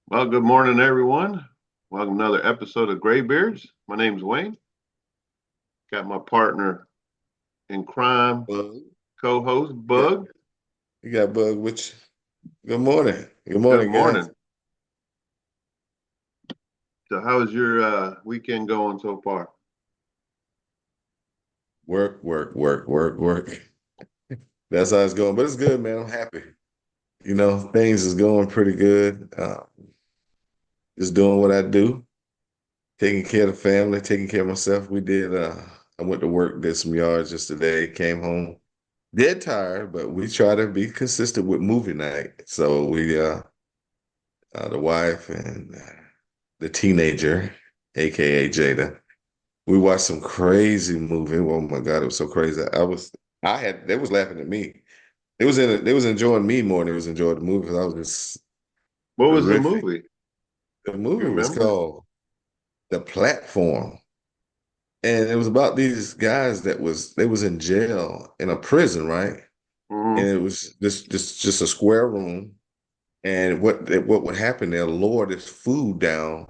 Well, good morning, everyone. Welcome to another episode of Beardz. My name's Wayne. Got my partner in crime, Bug. co-host You got, Bug. you got Bug with you. Good morning. Good Good morning, guys. morning. So, how's your weekend going so far? Work, work, work, work, work. That's how it's going. But it's good, man. I'm happy. Things is going pretty good. Just doing what I do, taking care of the family, taking care of myself. I went to work, did some yards just today, came home. Dead tired, but we try to be consistent with movie night. So the wife and the teenager, aka Jada. We watched some crazy movie. Oh my God, it was so crazy. They was laughing at me. They was enjoying me more than they was enjoying the movie because I was just What was the horrific. movie? The You movie was remember? called The Platform. And it was about these guys they was in jail in a prison, right? And Hmm. it was just a square room. And what would happen, they'll lower this food down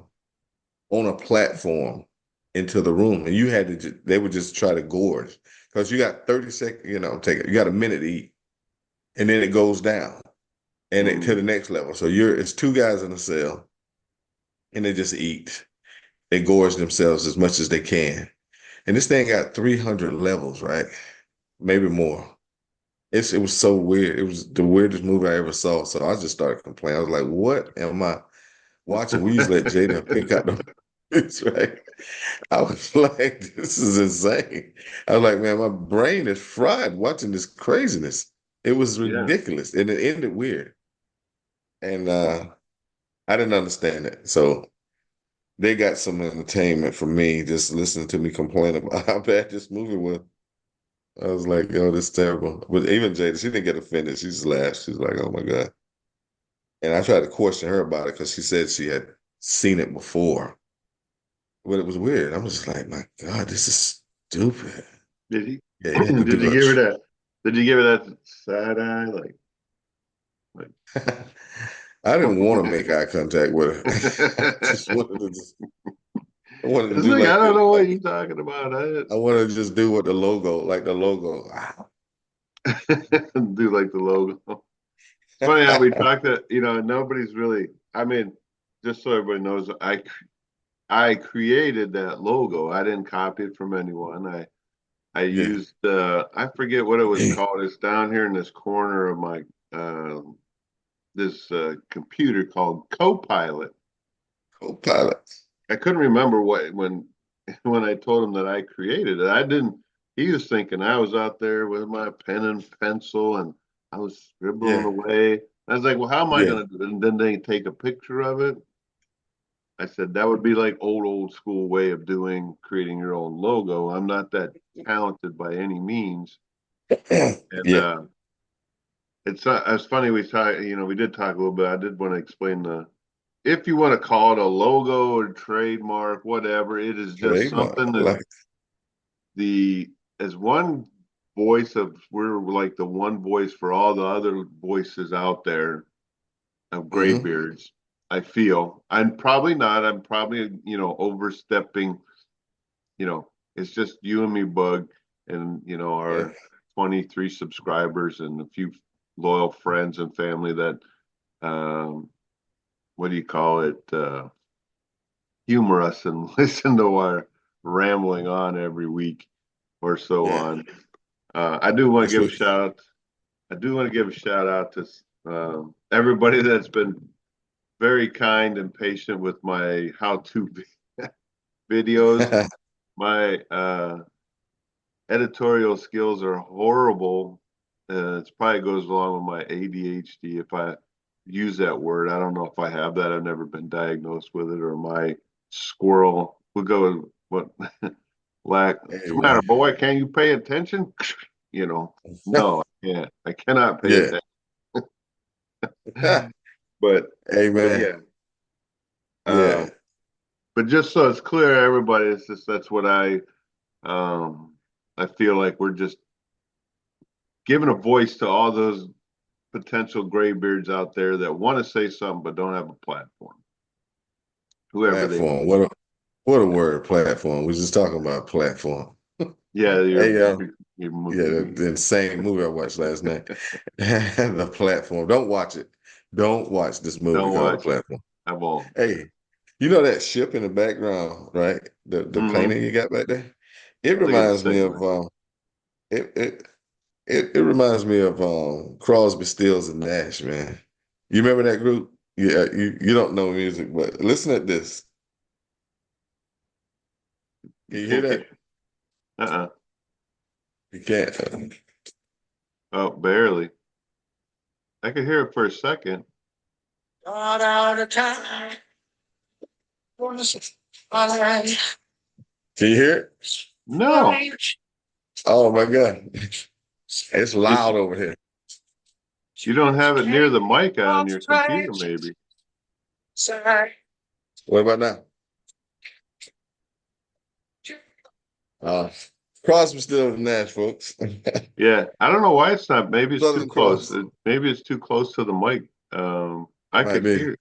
on a platform into the room, and they would just try to gorge because you got 30 seconds, you got a minute to eat, and then it goes down to Hmm. the next level. So it's two guys in a cell, and they just eat. They gorge themselves as much as they can, and this thing got 300 levels, right? Maybe more. It was so weird. It was the weirdest movie I ever saw. So I just started complaining. I was like, "What am I watching?" We used to let Jada pick out the movies, right? I was like, this is insane. I was like, man, my brain is fried watching this craziness. It was Yeah. ridiculous. And it ended weird. And I didn't understand it. So they got some entertainment from me just listening to me complain about how bad this movie was. I was like, yo, this is terrible. But even Jada, she didn't get offended. She just laughed. She's like, oh my God. And I tried to question her about it because she said she had seen it before. But it was weird. I was just like, my God, this is stupid. Did he? Yeah, you had to Did do you a give her that? Did you give her that side eye? Like. I didn't want to make eye contact with her. I wanted to It's do like I like don't the know what like you're talking about. I wanted to just do what the logo, like the logo. Do like the logo. It's funny how we talked to, nobody's really, I mean, just so everybody knows, I created that logo. I didn't copy it from anyone. I Yeah. used I forget what it was called. It's down here in this corner of my uh, this computer called Copilot. Co-pilot. I couldn't remember what when I told him that I created it. I didn't. He was thinking I was out there with my pen and pencil and I was scribbling Yeah. away. I was like, well, how am I Yeah. going to do it? And then they take a picture of it. I said that would be like old school way of doing creating your own logo. I'm not that talented by any means. And Yeah. it's funny we did talk a little bit. I did want to explain the if you want to call it a logo or trademark, whatever, it is just Trademark. something I that like it. the as one voice of we're like the one voice for all the other voices out there of Hmm. graybeards. I feel I'm probably not. I'm probably overstepping. It's just you and me, Bug, and Yeah. our 23 subscribers and a few loyal friends and family that what do you call it? Humor us and listen to our rambling on every week or so Yeah. on. I do want to That's give a what shout out. I do want to give a shout out to everybody that's been very kind and patient with my how-to videos. My editorial skills are horrible. It probably goes along with my ADHD if I use that word. I don't know if I have that. I've never been diagnosed with it, or my squirrel. We'll go with what lack. What's Hey the matter, man. boy? Can you pay attention? No, I can't. I cannot pay Yeah. attention. But Hey but man. yeah. Yeah. Um, but just so it's clear, everybody, it's just that's what um I feel like we're just giving a voice to all those potential graybeards out there that want to say something but don't have a platform. whoever they Platform. What a word, platform. We just talking about platform. yeah, Hey, your yeah, movie. the insane movie I watched last night. The platform. Don't watch it. Don't watch this movie Don't called The watch it. Platform. I won't. Hey, you know that ship in the background, right? The Mm-hmm. painting you got back there? It Look at the reminds me of segue. it it it reminds me of Crosby, Stills and Nash, man. You remember that group? Yeah, you don't know music, but listen at this. You Can you hear can't hear. that? Uh-uh. You can't. Oh, barely. I could hear it for a second. Not out of time. Can you hear No, it? Oh my God. It's it's loud over here. you don't have it near the mic on your computer, maybe. What about now? Uh, Crosby, Stills and Nash, folks. Yeah, I don't know why it's not. Maybe it's too Southern close. Cross. Maybe it's too close to the mic. I Might could be. hear.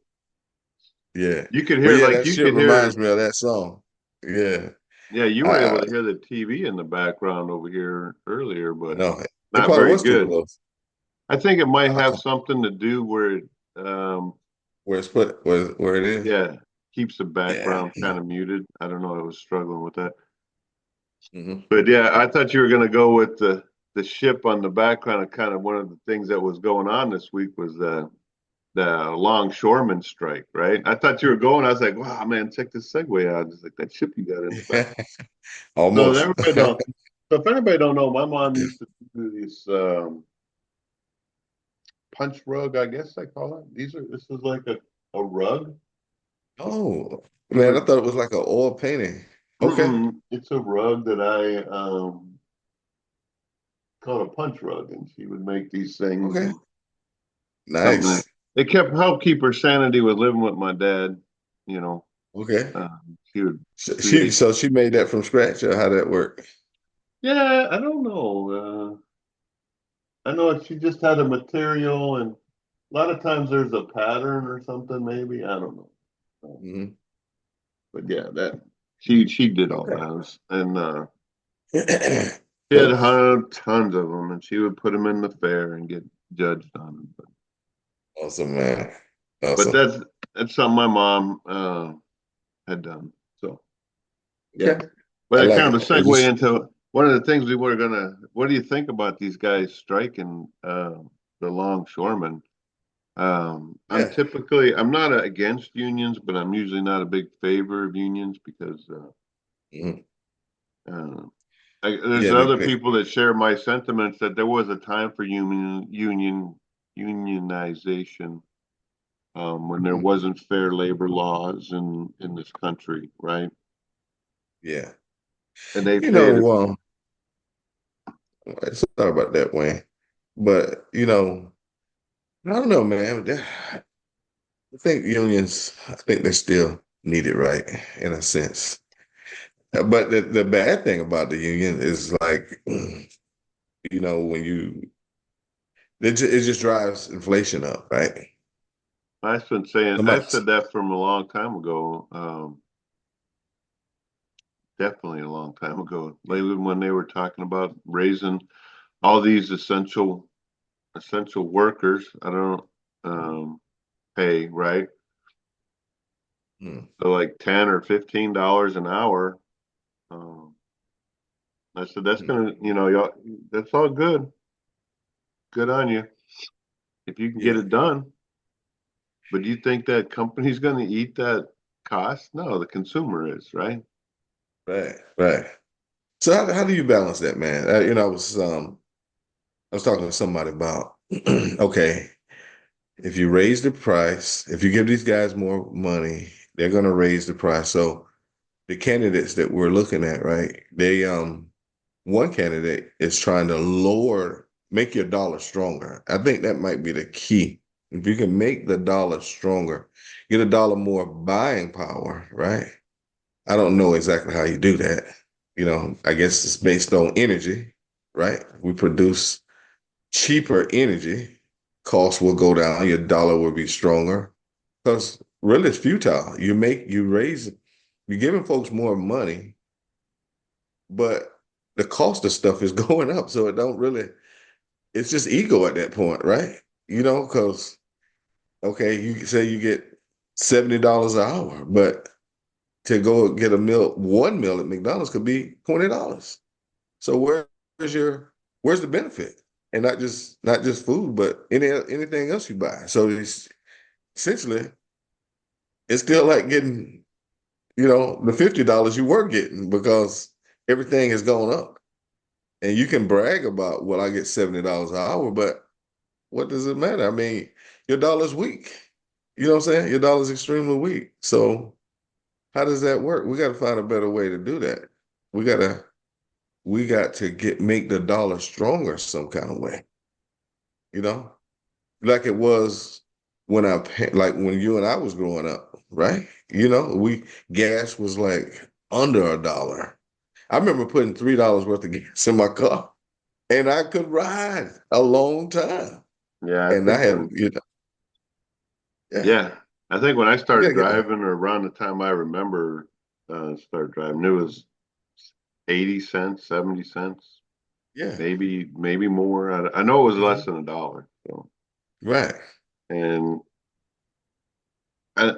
Yeah. You could But hear yeah, like that you shit could hear. reminds me of that song. Yeah. Yeah, you were I able to hear the TV in the background over here earlier, but know. It not probably very was too good. close. I think it might have Uh, something to do where it, um, where it's put, where it is. yeah, keeps the Yeah. background kind of muted. I don't know. I was struggling with that. Hmm. But yeah, I thought you were going to go with the ship on the background. And kind of one of the things that was going on this week was the Longshoremen strike, right? I thought you were going. I was like, wow, man, check this segue out. It's like that ship you got in the back. So if Almost. everybody don't. So if anybody don't know, my mom used to do these punch rug, I guess I call it. This is like a rug. Oh, She man, I would thought it was like an oil painting. Okay. it's a rug that I called a punch rug, and she would make these things Okay. and something that Nice. it kept help keep her sanity with living with my dad. You know, Okay. she would She create. so she made that from scratch, or how that work? Yeah, I don't know. I know she just had a material, and a lot of times there's a pattern or something. Maybe I don't know. Hmm. But yeah, that she did all Okay. those, and she had So tons of them, and she would put them in the fair and get judged on them. awesome, man. But Awesome. that's something my mom had done. So yeah, Okay. I but it like kind of it. a It's segue just into one of the things we were gonna. What do you think about these guys striking the longshoremen? yeah. I'm not against unions, but I'm usually not a big favor of unions because Mhm. uh, there's Yeah, other people that share my sentiments that there was a time for unionization when there mhm. wasn't fair labor laws in this country, right? Yeah. And they You paid. know, it's not about that way. But I don't know, man. I think unions, I think they're still needed, right? In a sense. But the bad thing about the union is like, when it just drives inflation up, right? I've been saying I Somebody, said that from a long time ago. Definitely a long time ago. Lately, when they were talking about raising all these essential workers, I don't pay right. hmm, So like $10 or $15 an hour. Um, I said that's hmm, gonna, y'all, that's all good. Good on you if you can get yeah, it done. But do you think that company's gonna eat that cost? No, the consumer is, right? right, right. So how do you balance that, man? I was talking to somebody about, okay, if you raise the price, if you give these guys more money, they're going to raise the price. So the candidates that we're looking at, right? One candidate is trying to make your dollar stronger. I think that might be the key. If you can make the dollar stronger, get a dollar more buying power, right? I don't know exactly how you do that. I guess it's based on energy, right? We produce cheaper energy, costs will go down, your dollar will be stronger. Because really it's futile. You're giving folks more money, but the cost of stuff is going up. So it don't really, it's just ego at that point, right? Because okay, you say you get $70 an hour, but to go get one meal at McDonald's could be $20. So where's the benefit? And not just food, but anything else you buy. So essentially it's still like getting, the $50 you were getting because everything has gone up. And you can brag about, well, I get $70 an hour, but what does it matter? I mean, your dollar's weak. You know what I'm saying? Your dollar's extremely weak. So how does that work? We got to find a better way to do that. We gotta we got to make the dollar stronger some kind of way, you know, like it was like when you and I was growing up, right? We gas was like under $1. I remember putting $3 worth of gas in my car, and I could ride a long time. Yeah, I And I think had, when yeah, yeah, I think when I you gotta started get that. driving, or around the time I remember start driving, it was 80 cents, 70 cents, Yeah, maybe more. I know it was less mhm, than a dollar. So, right. and I,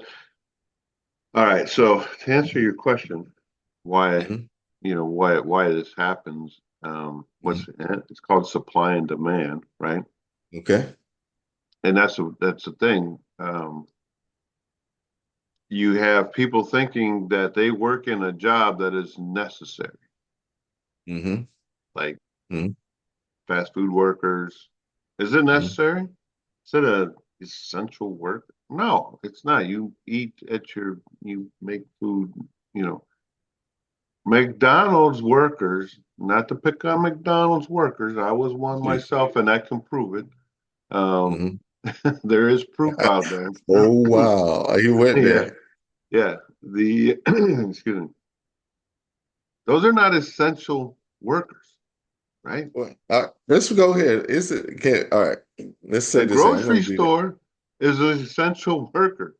all right, so to answer your question, why Hmm. why this happens, Hmm. it's called supply and demand, right? Okay. And that's the thing. You have people thinking that they work in a job that is necessary, Hmm. like Hmm. fast food workers. Is it Hmm. necessary? Is it a essential work? No, it's not. You make food, you know. McDonald's workers, not to pick on McDonald's workers, I was one Yeah. myself and I can prove it. Um, Hmm. there is proof out there. Oh wow, you went Yeah, there. yeah. The excuse me. Those are not essential workers, right? Well, let's go ahead. Is it? Can All right. Let's say The this. I'm grocery gonna be. store is an essential worker,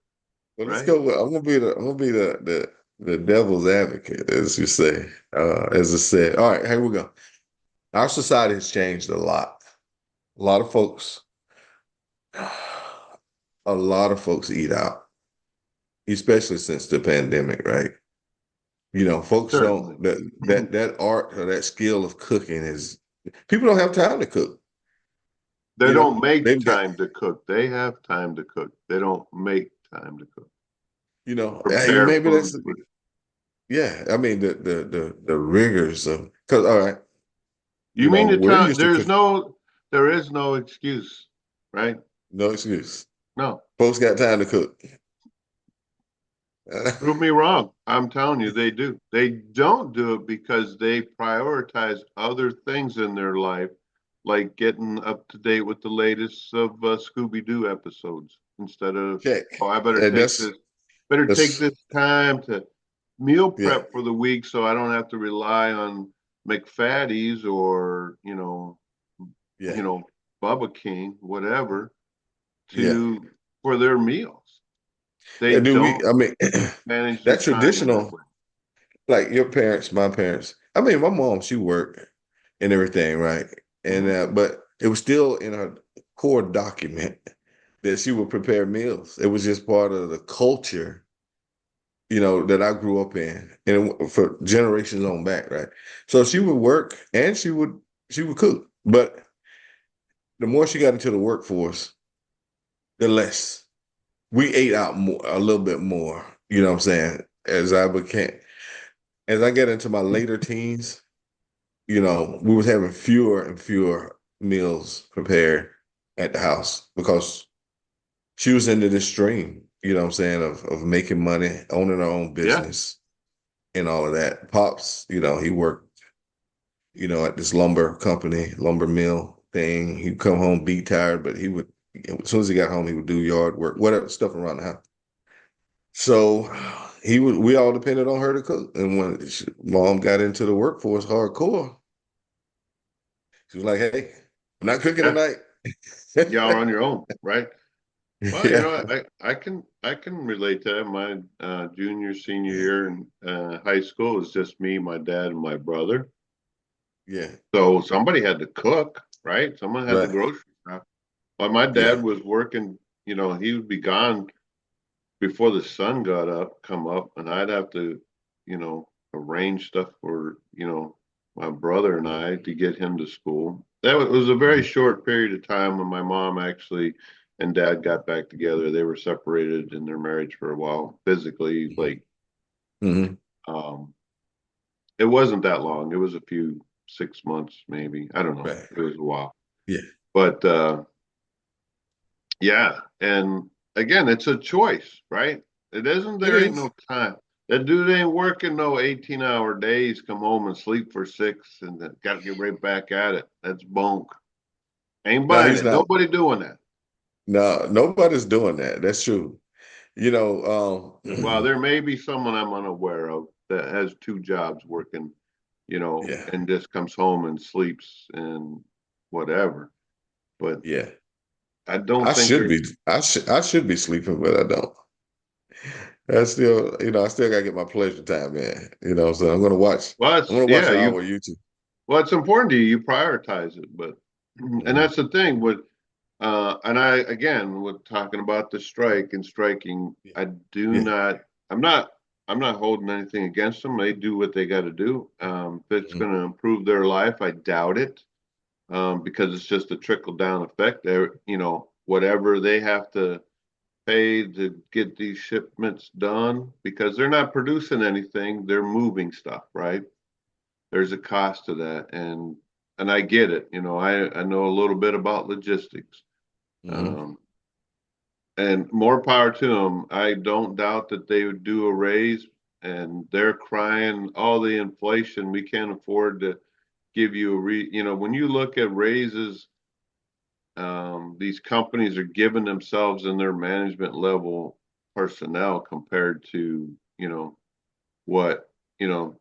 Well, let's right? go. I'm gonna be the. I'm gonna be the devil's advocate, as you say. As I said. All right. Here we go. Our society has changed a lot. A lot of folks. A lot of folks eat out, especially since the pandemic, right? Folks Certainly. don't that art or that skill of cooking is people don't have time to cook. They don't make They've got time to cook. They have time to cook. They don't make time to cook. hey, Prepare maybe food. that's yeah. I mean the rigors of because all right, You mean to we're tell used to cook. there is no excuse, right? No excuse. No. Folks got time to cook. Prove me wrong. I'm telling you, they do. They don't do it because they prioritize other things in their life, like getting up to date with the latest of Scooby-Doo episodes instead of, Check. oh, And better take that's this time to meal yeah, prep for the week so I don't have to rely on McFaddies or, yeah, Bubba King, whatever, yeah. to for their meals. They Yeah, do we don't I mean manage their that time in that traditional way. like your parents, my parents. I mean, my mom, she worked and everything, right? And Mhm. but it was still in her core document that she would prepare meals. It was just part of the culture, that I grew up in, and for generations on back, right? So she would work and she would cook, but the more she got into the workforce, the less we ate out more, a little bit more. You know what I'm saying? As I get into my later teens, we was having fewer and fewer meals prepared at the house because she was into this stream, what I'm saying, of making money, owning her own Yeah, business and all of that. Pops, he worked, at this lumber company, lumber mill thing. He'd come home, be tired, but as soon as he got home, he would do yard work, whatever stuff around the house. So we all depended on her to cook. And when mom got into the workforce hardcore, she was like, "Hey, I'm not cooking yeah. tonight." Y'all are on your own, right? Well, Yeah, I can relate to that. My junior, senior year in high school was just me, my dad, and my brother. yeah, So somebody had to cook, right? Someone had the right, grocery shop. But my yeah, dad was working, he would be gone before the sun come up, and I'd have to, arrange stuff for, my brother and yeah, I to get him to school. It was a very mhm, short period of time when my mom actually and dad got back together. They were separated in their marriage for a while, physically, mhm, like, mhm, um, it wasn't that long. It was a few 6 months, maybe. I don't know. right, It was a while. yeah, But yeah, and again, it's a choice, right? It isn't. it There ain't is. no time. That dude ain't working no 18-hour days. Come home and sleep for six, and then got to get right back at it. That's bunk. Ain't No, buying he's it. not. Nobody doing that. No, nobody's doing that. That's true. You know, Well, there may be someone I'm unaware of that has two jobs working, yeah, and just comes home and sleeps and whatever. But yeah. I don't I think should there's. be. I should be sleeping, but I don't. I still, I still gotta get my pleasure time in. So I'm gonna watch. Well, I'm it's gonna watch yeah. an hour of YouTube. Well, it's important to you. You prioritize it, but and Hmm. that's the thing with. And I, again, with talking about the strike and striking, Yeah, I do yeah, not, I'm not holding anything against them. They do what they got to do. If it's hmm, going to improve their life, I doubt it, because it's just a trickle down effect. Whatever they have to pay to get these shipments done, because they're not producing anything, they're moving stuff, right? There's a cost to that, and I get it. I know a little bit about logistics. hmm, Um, and more power to them. I don't doubt that they would do a raise, and they're crying all the inflation. We can't afford to give you when you look at raises, these companies are giving themselves and their management level personnel compared to, what, you know,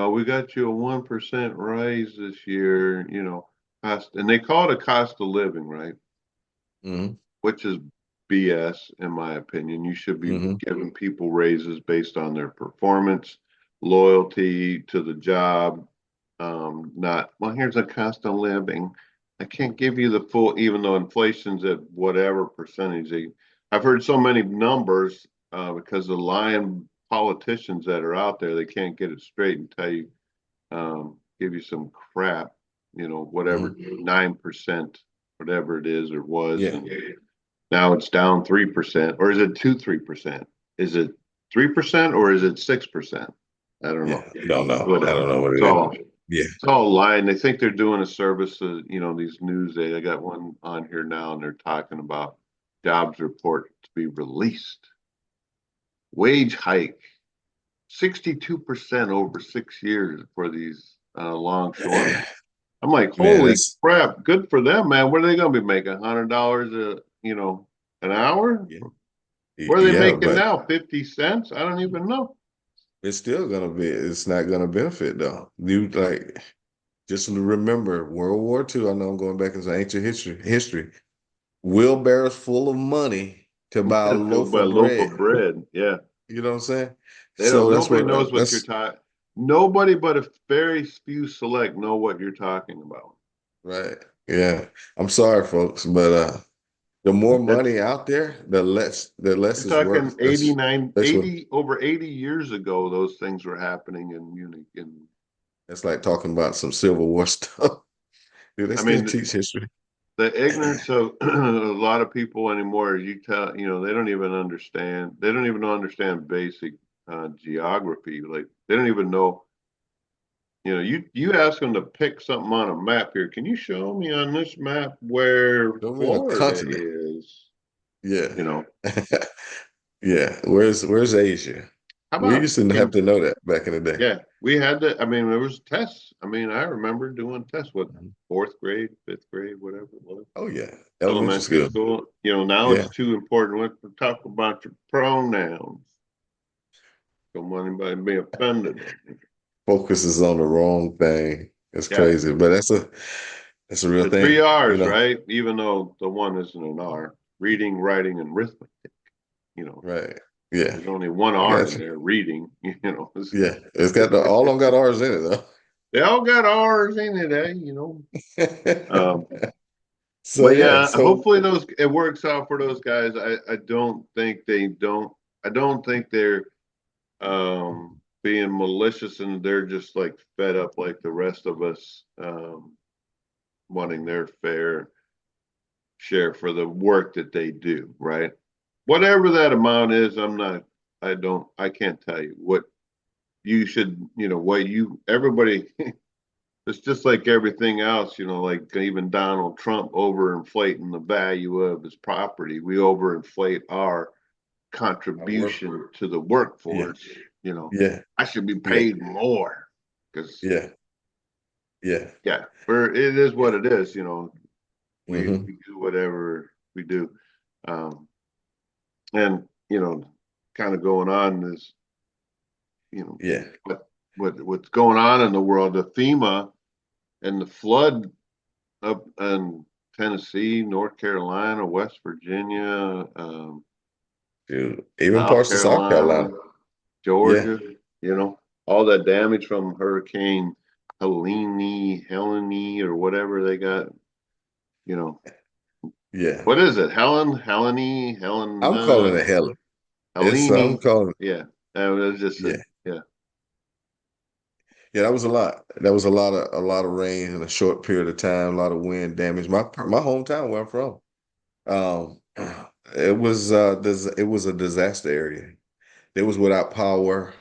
we got you a 1% rise this year, cost, and they call it a cost of living, right? hmm, Which is BS, in my opinion. You should be hmm. giving people raises based on their performance, loyalty to the job, not, well, here's a cost of living. I can't give you the full, even though inflation's at whatever percentage. I've heard so many numbers because the lying politicians that are out there, they can't get it straight and tell you, give you some crap, whatever, Hmm. 9%, whatever it is or was. Yeah, And now it's down 3%, or is it 3%? Is it 3% or is it 6%? I don't yeah. know. I don't know. I Whatever. don't know what it is. So Yeah. it's all lying. They think they're doing a service to, these news. I got one on here now, and they're talking about jobs report to be released. Wage hike 62% over 6 years for these longshoremen. I'm like, Man, holy that's crap, good for them, man. What are they going to be making? $100 an hour? yeah, What are they yeah, making but now? 50 cents? I don't even know. it's still gonna be. It's not gonna benefit though. You like just remember World War II. I know I'm going back into ancient history. Wheelbarrows full of money to buy a To loaf buy a of loaf bread. of bread. Yeah. You know what I'm saying? They don't, So that's nobody what knows what you're that's talking. Nobody but a very few select know what you're talking about. right. Yeah. I'm sorry, folks, but the more That's, money out there, the less you're is talking worth. That's what 80, over 80 years ago, those things were happening in Munich. And that's like talking about some Civil War stuff. Do they I still mean, teach history? the ignorance of a lot of people anymore, they don't even understand. They don't even understand basic geography. Like they don't even know. You ask them to pick something on a map here. Can you show me on this map where Show me a Florida continent. is? Yeah. You know, Yeah. Where's Asia? how We about used to have in to know that back in the day. yeah, we had to. I mean, there was tests. I mean, I remember doing tests. What, Mhm. fourth grade, fifth grade, whatever it was, Oh yeah. Elementary elementary school. school. Now Yeah. it's too important. Let's talk about your pronouns. Don't want anybody to be offended. Focuses on the wrong thing. It's Yeah, crazy. But that's a real the three thing, R's, right? Even though the one isn't an R. reading, writing, and arithmetic. You know, Right. Yeah. there's only one I R got in you. there, reading. Yeah. It's got all of them got R's in it They all got R's in it, eh? You know. though. Um, So but yeah. yeah, So hopefully those it works out for those guys. I don't think they don't. I don't think they're being malicious and they're just like fed up like the rest of us, wanting their fair share for the work that they do, right? Whatever that amount is, I can't tell you what you should, what you, everybody, it's just like everything else, like even Donald Trump overinflating the value of his property. We overinflate our I work. contribution to the Yeah. workforce. You know, Yeah. I should be Yeah. paid more because, Yeah. Yeah. yeah, it is what it is. Hmm. We do whatever we do. Um, and, kind of going on is, you know, Yeah. what's going on in the world, the FEMA and the flood up in Tennessee, North Carolina, West Virginia, Dude. Even South parts of South Carolina, Carolina. Yeah. Georgia, all that damage from Hurricane Helene, or whatever they got, you know, Yeah. what is it? I'm calling it hell. It's I'm Helene. calling Yeah. That was just yeah. yeah. Yeah, that was a lot. That was a lot of rain in a short period of time, a lot of wind damage. My hometown where I'm from. Um it was a disaster area. They was without power.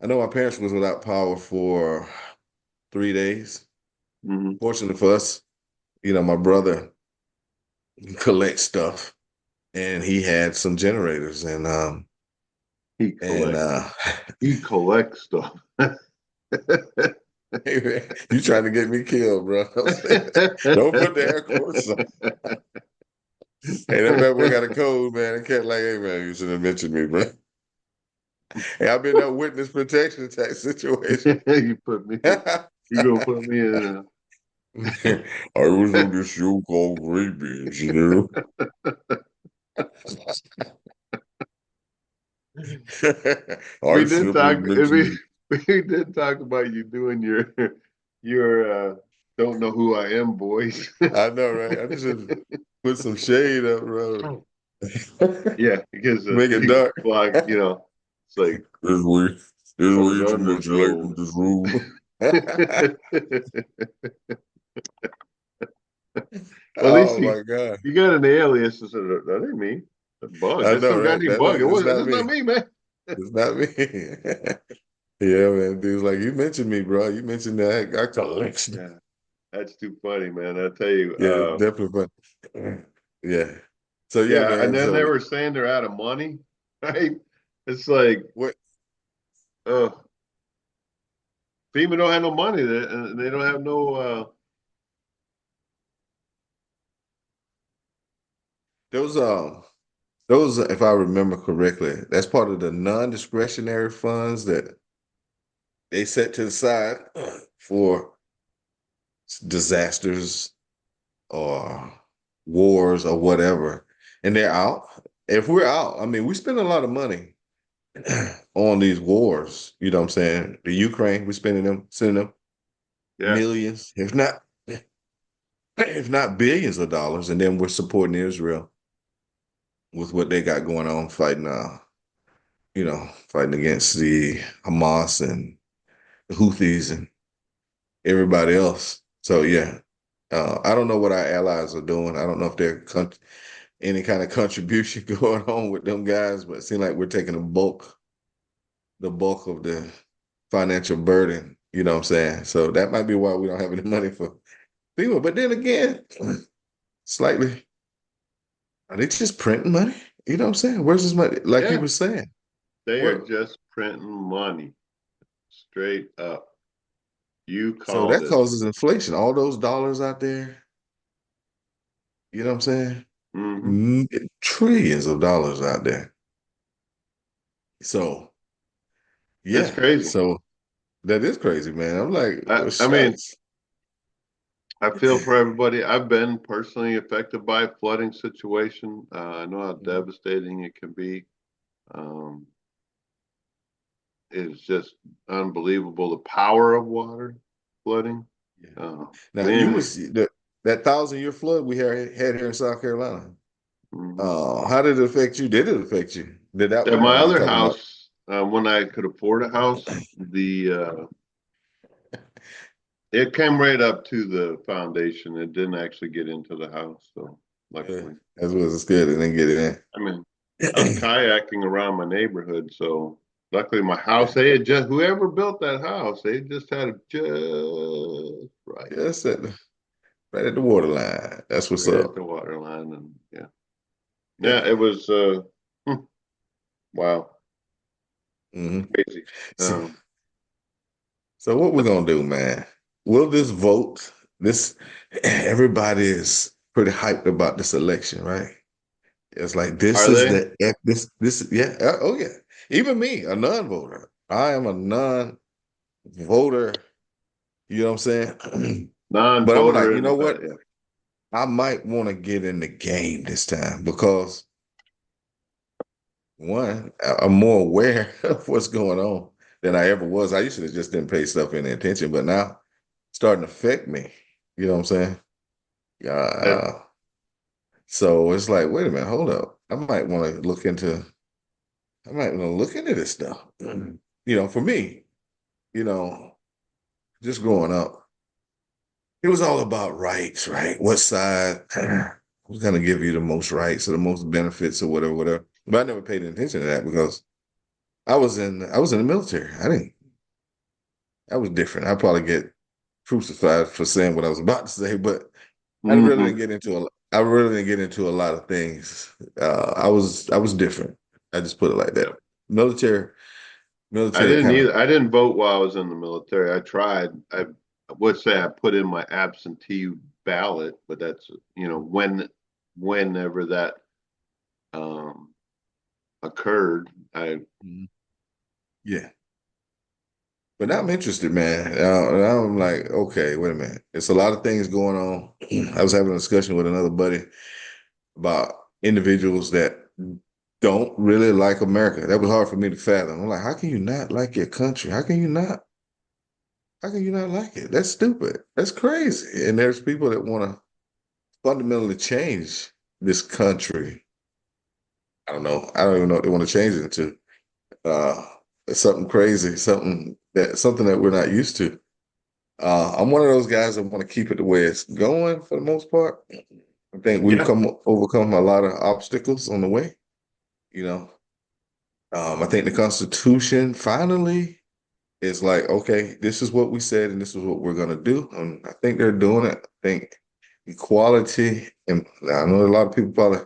I know my parents was without power for 3 days. Hmm. Fortunately for us, my brother collects stuff and he had some generators He and collects. He collects stuff. hey man, you trying to get me killed, bro. Don't say that. Don't put the air quotes on. Hey, that bad boy got a code, man. I can't like, hey man, you should have mentioned me, bro. Hey, I've been that witness protection type situation. You put me. You gonna put me in I was on this show called Gray Beans, you know. We I did simply talk. mentioned it. We did talk about you doing your don't know who I am voice. I know, right? I just should put some shade up, bro. Yeah, because Make it 3 dark. o'clock, it's like This way, I was you too on the much light show. in this room. Well, at least Oh my God. you got an alias. I said, that ain't me. A bug. I That's know, some guy right? named Bug. It's not That's not me. me, man. It's not me. Yeah, man. Dude's like, you mentioned me, bro. You mentioned that. I collect. Yeah, that's too funny, man. I tell you. Yeah, definitely fun. Yeah. So yeah, Yeah, and man. then they So were saying they're out of money, right? It's like, what uh, FEMA don't have no money. They don't have no. those those if I remember correctly, that's part of the non-discretionary funds that they set to the side for disasters or wars or whatever. And they're out. If we're out, I mean, we spend a lot of money on these wars. You know what I'm saying? The Ukraine, we're sending them Yeah, millions, if not billions of dollars, and then we're supporting Israel with what they got going on, fighting against the Hamas and the Houthis and everybody else. So yeah, I don't know what our allies are doing. I don't know if they're any kind of contribution going on with them guys, but it seems like we're taking the bulk of the financial burden. You know what I'm saying? So that might be why we don't have any money for people. But then again, slightly, are they just printing money? You know what I'm saying? Where's this money? Like you yeah. were saying, They are where? just printing money straight up. You So called that it. causes inflation. All those dollars out there, you know what I'm saying? Hmm. Trillions of dollars out there. So It's yeah, crazy. so that is crazy, man. I'm like, I, well, I mean, shucks. I feel for everybody. I've been personally affected by a flooding situation. I know how Mhm. devastating it can be. Um, it's just unbelievable the power of water flooding. Yeah. Uh, Now you then was that 1,000 year flood we had here in South Carolina. mhm. How did it affect you? Did it affect you? Did that At one, or my are you other talking about? house, when I could afford a house, the it came right up to the foundation. It didn't actually get into the house, so Yeah, luckily. as well as good and then get it I mean, I was in. kayaking around my neighborhood, so luckily my house, Yeah, they had just whoever built that house, they just had it just right, just right at the waterline. That's what's right at up. the water line, and yeah, Yeah. yeah, it was hmm, wow, hmm crazy. So, Um, so what we're gonna do, man? Will this vote? This everybody is pretty hyped about this election, right? It's like this are is they this yeah oh yeah. Even me, a non-voter. I am a non-voter. You know what I'm saying? But I'm non-voter like, you in the know fact? what? Yeah, I might want to get in the game this time because one, I'm more aware of what's going on than I ever was. I used to just didn't pay stuff any attention, but now it's starting to affect me. You know what I'm saying? that, Uh, so it's like, wait a minute, hold up. I might want to look into. I might want to look into this stuff. You know, for me, you know, just growing up, it was all about rights, right? What side was going to give you the most rights or the most benefits or whatever, whatever. But I never paid attention to that because I was in the military. I was different. I probably get crucified for saying what I was about to say, but hmm I really didn't get into a lot of things. I was different. I just put it like yeah. that. Military, I military didn't kind of either. I didn't vote while I was in the military. I tried. I would say I put in my absentee ballot, but that's whenever that um, occurred. I yeah. But now I'm interested, man. Now I'm like, okay, wait a minute. It's a lot of things going on. I was having a discussion with another buddy about individuals that don't really like America. That was hard for me to fathom. I'm like, how can you not like your country? How can you not? How can you not like it? That's stupid. That's crazy. And there's people that want to fundamentally change this country. I don't know. I don't even know what they want to change it into. Uh, something crazy, something that we're not used to. I'm one of those guys that want to keep it the way it's going for the most part. I think we've yeah, come overcome a lot of obstacles on the way. You know, I think the Constitution finally is like, okay, this is what we said, and this is what we're gonna do. And I think they're doing it. I think equality, and I know a lot of people probably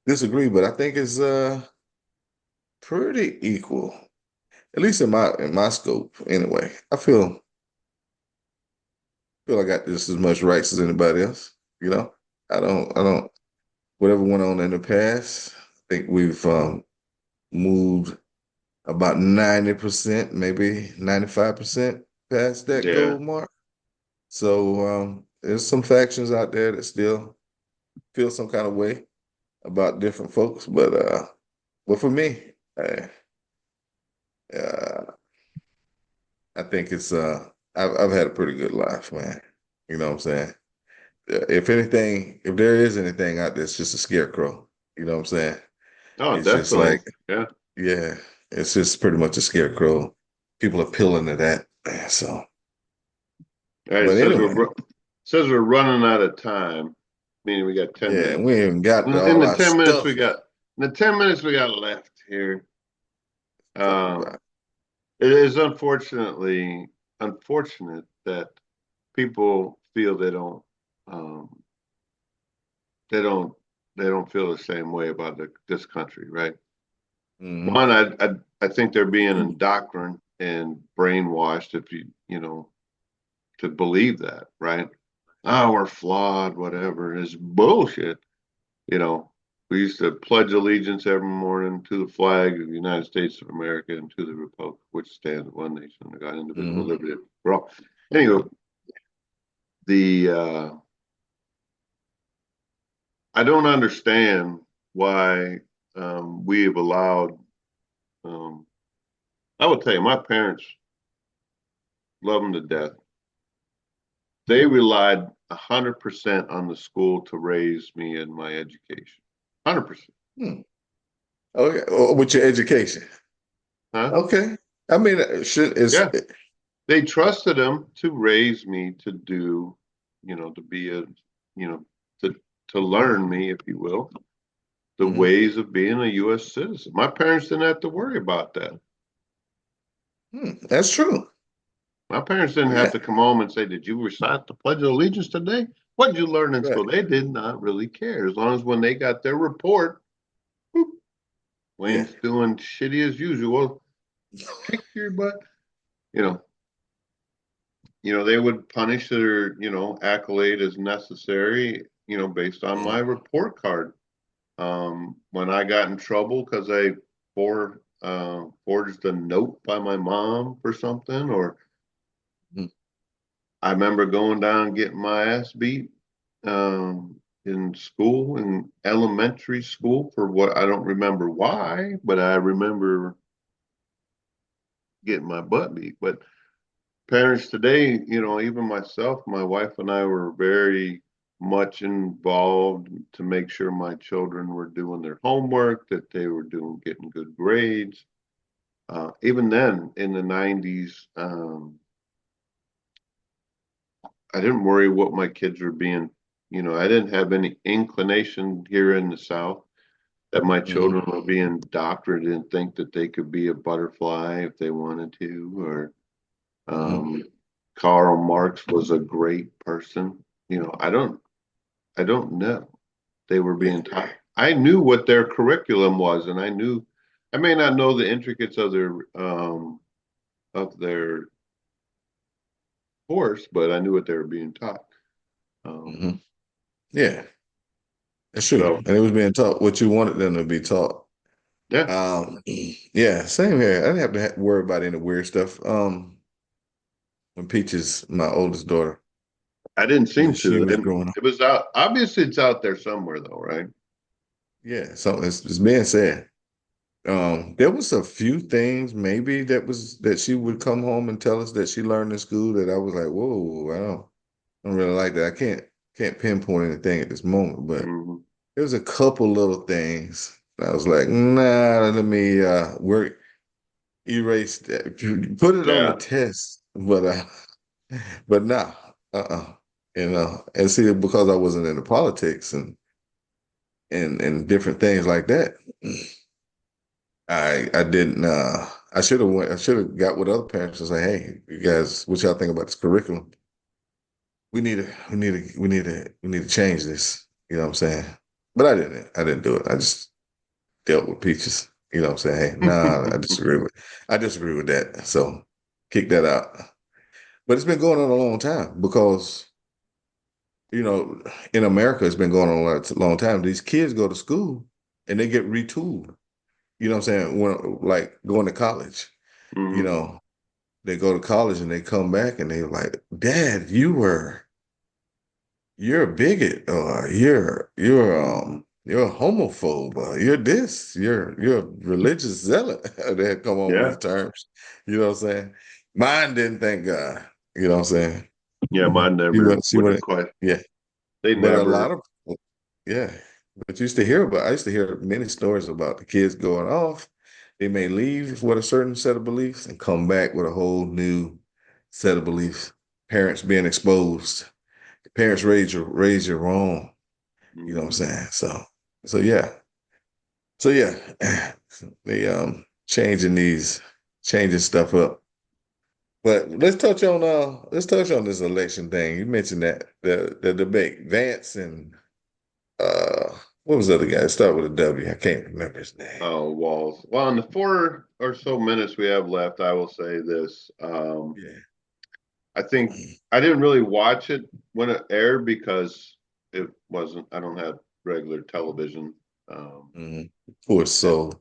disagree, but I think it's pretty equal, at least in my scope. Anyway, I feel I got just as much rights as anybody else. You know, I don't. Whatever went on in the past, I think we've moved about 90%, maybe 95% past that yeah. goal mark. So there's some factions out there that still feel some kind of way about different folks, but for me, uh, I think I've had a pretty good life, man. You know what I'm saying? If anything, if there is anything out there, it's just a scarecrow. You know what I'm saying? Oh, It's just like, definitely. Yeah. yeah, it's just pretty much a scarecrow. People are peeling to that. So, All right. It but says anyway, we're running out of time. Meaning we got 10 yeah, minutes. we ain't got In all the our 10 minutes we stuff. got, in the 10 minutes we got left here. Talk Um, about. it is unfortunate that people feel um, they don't they don't feel the same way about this country, right? Hmm One, I think they're being indoctrined and brainwashed if to believe that, right? Oh, we're flawed, whatever. It's bullshit. You know, we used to pledge allegiance every morning to the flag of the United States of America and to the republic, which stands one nation under God, indivisible, hmm liberty for all. Anyway, the I don't understand why we have allowed. Um, I would tell you, my parents love them to death. They relied 100% on the school to raise me in my education. 100%. Hmm. Okay, with your education. Huh? Okay. I mean, should is Yeah. They trusted them to raise me to do, to be a, you know, to learn me, if you will, the mhm. ways of being a U.S. citizen. My parents didn't have to worry about that. That's true. My parents didn't have Yeah. to come home and say, "Did you recite the Pledge of Allegiance today? What did you learn in Right. school?" They did not really care as long as when they got their report, whoop, Yeah. Wayne's doing shitty as usual. Kick your butt. You know, they would punish their, accolade as necessary, based on my Mhm. report card. When I got in trouble because I forged a note by my mom for something, or Mhm. I remember going down and getting my ass beat in school, in elementary school, for what I don't remember why, but I remember getting my butt beat. But parents today, even myself, my wife and I were very much involved to make sure my children were doing their homework, that they were getting good grades. Even then, in the 90s, I didn't worry what my kids were being. I didn't have any inclination here in the South that my Mhm. children were being indoctrinated and think that they could be a butterfly if they wanted to, or Mhm. um, Karl Marx was a great person. I don't know. They were Yeah. being taught. I knew what their curriculum was, and I may not know the intricacies of their course, but I knew what they were being taught. Um, Mhm. Yeah. That's true. so And it was being taught what you wanted them to be taught. yeah, Yeah, same here. I didn't have to worry about any weird stuff. When Peaches, my oldest daughter, I didn't seem she to. was growing up. It was out. Obviously, it's out there somewhere, though, right? Yeah, so it's being said. There was a few things maybe that she would come home and tell us that she learned in school that I was like, whoa, I don't really like that. I can't pinpoint anything at this moment, but Hmm. there was a couple little things. I was like, nah, let me work erase that. Put it on the Yeah, test, but nah, uh-uh. And see, because I wasn't into politics and different things like that, I didn't I should have got with other parents and say, hey, you guys, what y'all think about this curriculum? We need to change this. You know what I'm saying? But I didn't do it. I just dealt with Peaches. You know what I'm saying? Hey, nah, I disagree with that. So kick that out. But it's been going on a long time because, you know, in America, it's been going on a long time. These kids go to school and they get retooled. You know what I'm saying? When like going to college, you hmm, know, they go to college and they come back and they're like, Dad, you're a bigot, or you're a homophobe, or you're this, you're a religious zealot. They come up with yeah, these terms. You know what I'm saying? Mine didn't, thank God. You know what I'm saying? yeah. Mine She never went, she would have went, quite. yeah. They But a never. lot of, yeah. But I used to hear many stories about the kids going off. They may leave with a certain set of beliefs and come back with a whole new set of beliefs. Parents being exposed. Parents raise you wrong. You know what I'm Mhm. saying? So yeah. So yeah. They changing stuff up. But let's touch on this election thing. You mentioned that the debate, Vance and what was the other guy? Start with a W. I can't remember his name. Oh, Walls. Well, in the 4 or so minutes we have left, I will say this. Yeah. I think I didn't really watch it when it aired because it wasn't. I don't have regular television. Um, Mm-hmm. Poor and, soul.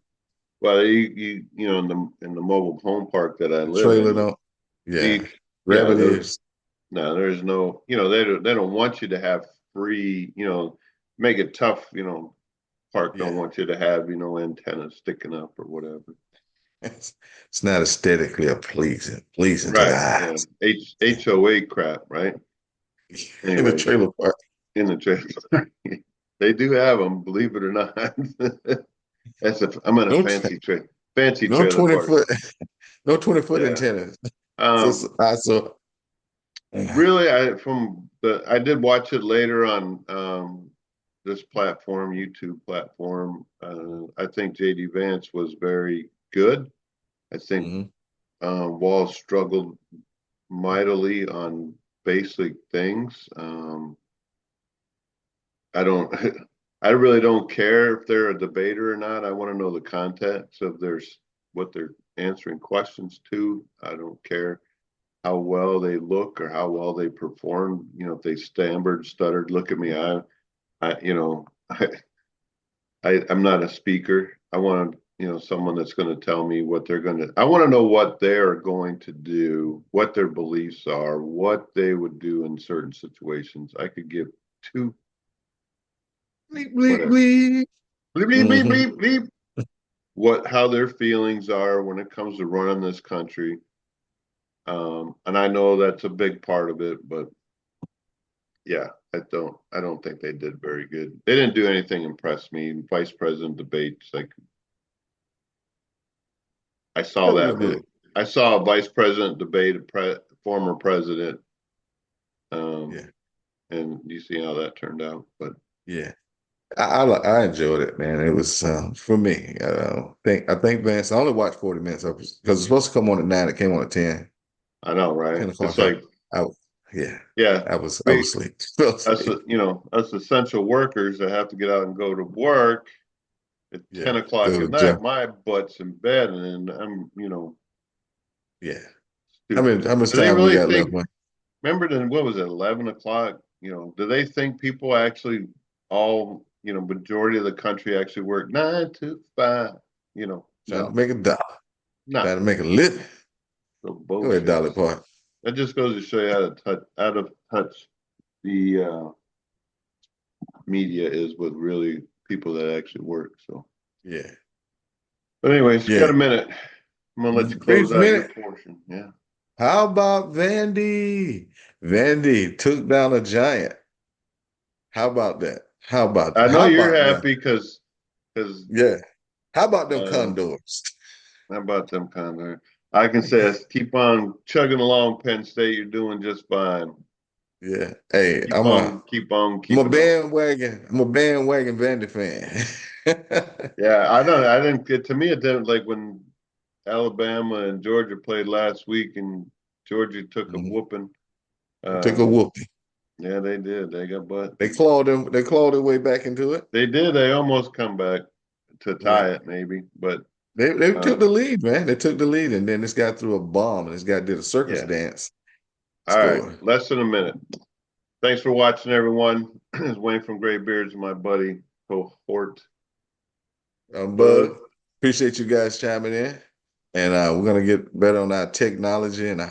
well, in the mobile home park that I The live trailer in, don't. you, Yeah. yeah, Rabbit ears. No, there's no, they don't want you to have free, make it tough, park don't Yeah. want you to have, antennas sticking up or whatever. It's not aesthetically pleasing to the Right. Yeah. eyes. HOA crap, right? In the Anyways, trailer park. in the trailer. They do have them, believe it or not. I'm in a No, fancy no trailer 20 park. foot, no 20-foot Yeah. antennas. Um, I saw. really, I did watch it later on this platform, YouTube platform. I think JD Vance was very good. I think Mhm. Wall struggled mightily on basic things. I don't, I really don't care if they're a debater or not. I want to know the context of what they're answering questions to. I don't care how well they look or how well they perform. If they stammered, stuttered, look at me. I, you know, I'm not a speaker. I want, someone that's going to tell me what they're going to, I want to know what they're going to do, what their beliefs are, what they would do in certain situations. I could give two, Bleep, bleep, whatever, bleep. bleep, bleep, bleep, Mhm. bleep, bleep, how their feelings are when it comes to running this country. And I know that's a big part of it, but yeah, I don't think they did very good. They didn't do anything impress me. Vice president debates, like I saw That was that. good. I saw a vice president debate former president, um, Yeah. and you see how that turned out. But Yeah. I enjoyed it, man. It was for me. I think Vance. I only watched 40 minutes of it because it's supposed to come on at 9. It came on at 10. I know, right? 10 It's o'clock. like, I yeah. yeah, I we was asleep. Fell us, asleep. us essential workers that have to get out and go to work at Yeah. 10 o'clock Go at to Joe. night. My butt's in bed, and I'm, Yeah. stupid. How much Do they time we really got left, think? man? Remember, then what was it, 11 o'clock? Do they think people actually all, majority of the country actually work 9 to 5? Trying to No, make a dollar. no, Trying to make a living. the Go ahead, bullshit. Dolly Parton. That just goes to show you out of touch the media is with really people that actually work. So, Yeah. but anyways, Yeah. got a minute. I'm gonna let you Brief close out your minute. portion. Yeah, How about Vandy? Vandy took down a giant. How about that? I know How you're about them? happy because Yeah. How about them um, condors? how about them kind of? I can say, keep on chugging along, Penn State. You're doing just fine. Yeah. Hey, Keep on, keep on, I'm a keeping on. bandwagon. I'm a bandwagon Vandy fan. Yeah, I don't. I didn't get to me. It didn't like when Alabama and Georgia played last week, and Georgia took a Mhm. whooping. It took a Um, whooping. yeah, they did. They got butt. They clawed their way back into it. They did. They almost come back to Yeah. tie it, maybe. But They took uh, the lead, man. They took the lead, and then this guy threw a bomb, and this guy did a circus yeah. dance. All right, Score. less than a minute. Thanks for watching, everyone. It's Wayne from Gray Beards and my buddy cohort Bug, Bug. appreciate you guys chiming in. And we're gonna get better on our technology and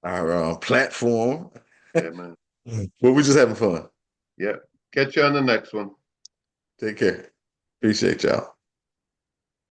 our platform. Yeah, man. But we're just having fun. Yeah. Catch you on the next one. Take care. Appreciate y'all.